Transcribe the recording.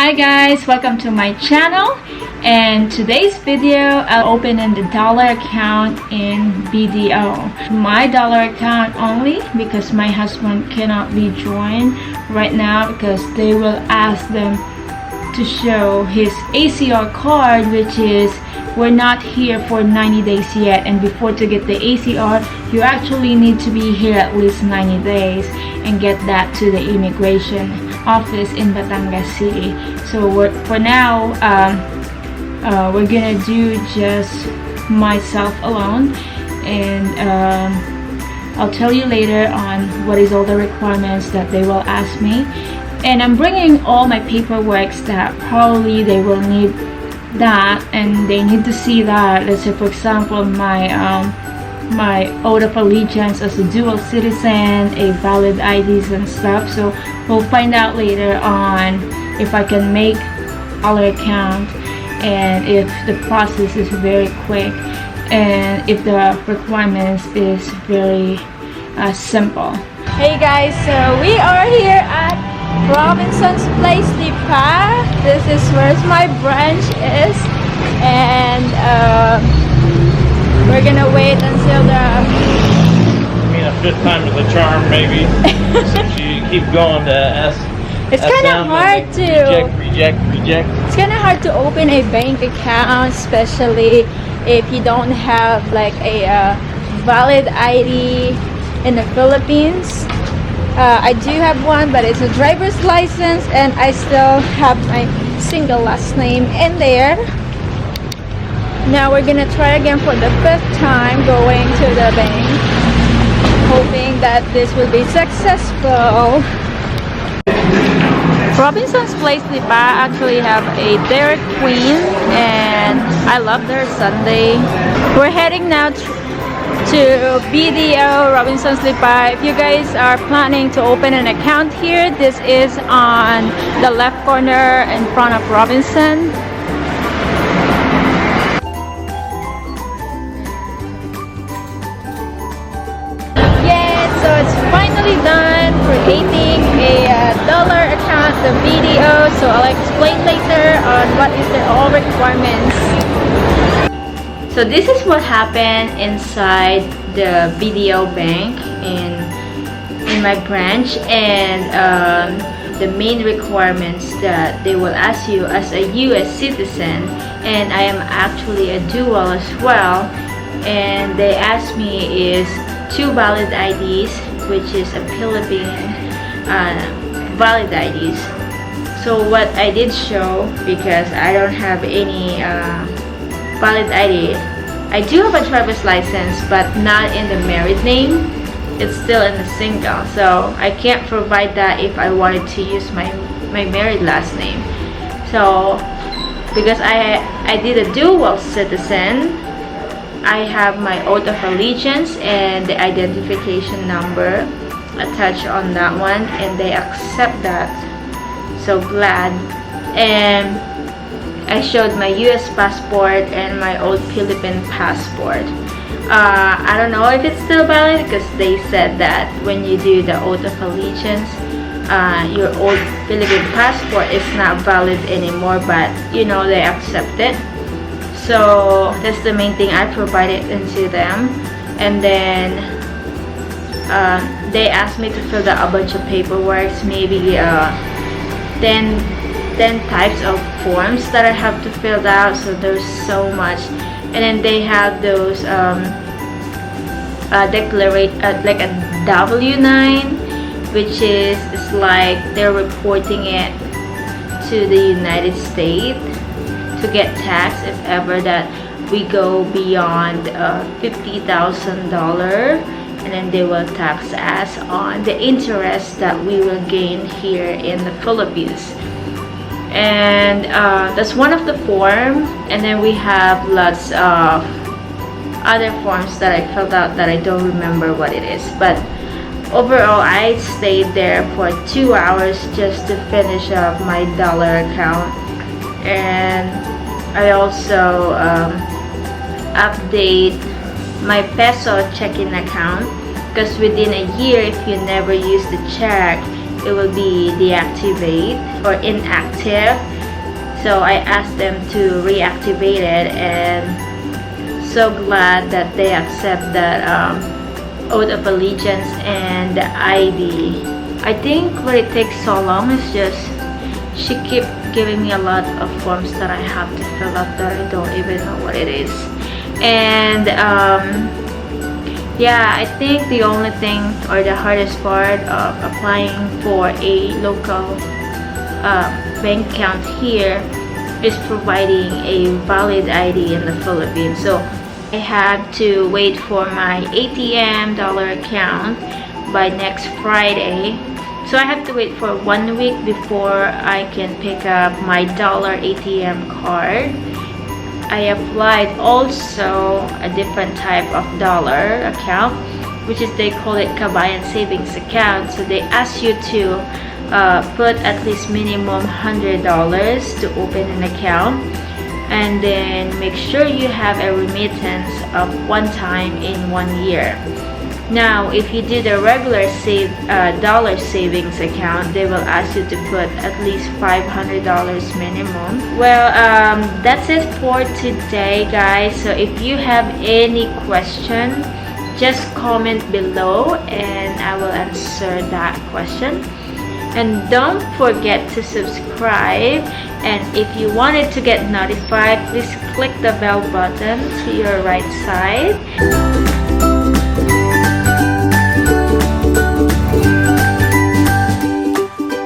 Hi guys, welcome to my channel, and today's video I'll open in the dollar account in BDO. My dollar account only because my husband cannot be joined right now because they will ask them to show his ACR card, which is we're not here for 90 days yet, and before to get the ACR you actually need to be here at least 90 days and get that to the immigration office in Batangas City. So for now we're gonna do just myself alone, and I'll tell you later on what is all the requirements that they will ask me. And I'm bringing all my paperwork that probably they will need that, and they need to see that. Let's say for example my oath of allegiance as a dual citizen, a valid IDs and stuff. So we'll find out later on if I can make our account and if the process is very quick and if the requirements is very simple. Hey guys, so we are here at Robinson's place, Lipa. This is where my branch is, and we're gonna wait until a fifth time is a charm, maybe. Since you keep going to S. It's kind of hard to reject. It's kind of hard to open a bank account, especially if you don't have like a valid ID in the Philippines. I do have one, but it's a driver's license, and I still have my single last name in there. Now we're gonna try again for the fifth time going to the bank, hoping that this will be successful. Robinson's Place Lipa actually have a Dairy Queen, and I love their sundae. We're heading now to BDO Robinson's Lipa. If you guys are planning to open an account here, this is on the left corner in front of Robinson. So it's finally done creating a dollar account, the BDO. So I'll explain later on what is the all requirements. So this is what happened inside the BDO bank in my branch, and the main requirements that they will ask you as a US citizen, and I am actually a dual as well, and they asked me is 2 valid IDs, which is a Philippine valid IDs. So what I did show, because I don't have any valid ID, I do have a driver's license but not in the married name, it's still in the single, so I can't provide that if I wanted to use my married last name. So because I did a dual citizen, I have my oath of allegiance and the identification number attached on that one, and they accept that. So glad. And I showed my US passport and my old Philippine passport. I don't know if it's still valid because they said that when you do the oath of allegiance, your old Philippine passport is not valid anymore, but you know, they accept it. So that's the main thing I provided into them. And then they asked me to fill out a bunch of paperwork, maybe 10 types of forms that I have to fill out. So there's so much. And then they have those like a W-9, which is like they're reporting it to the United States to get taxed if ever that we go beyond $50,000, and then they will tax us on the interest that we will gain here in the Philippines. And that's one of the forms, and then we have lots of other forms that I filled out that I don't remember what it is. But overall I stayed there for 2 hours just to finish up my dollar account, and I also update my peso checking account, because within a year if you never use the check, it will be deactivate or inactive. So I asked them to reactivate it, and so glad that they accept that oath of allegiance and the ID. I think what it takes so long is just she keep giving me a lot of forms that I have to fill up that I don't even know what it is. And yeah, I think the only thing or the hardest part of applying for a local bank account here is providing a valid ID in the Philippines. So I have to wait for my ATM dollar account by next Friday. So I have to wait for 1 week before I can pick up my dollar ATM card. I applied also a different type of dollar account, which is they call it Kabayan Savings Account. So they ask you to put at least minimum $100 to open an account, and then make sure you have a remittance of one time in 1 year. Now, if you do the regular dollar savings account, they will ask you to put at least $500 minimum. Well, that's it for today, guys. So if you have any question, just comment below and I will answer that question. And don't forget to subscribe, and if you wanted to get notified, please click the bell button to your right side.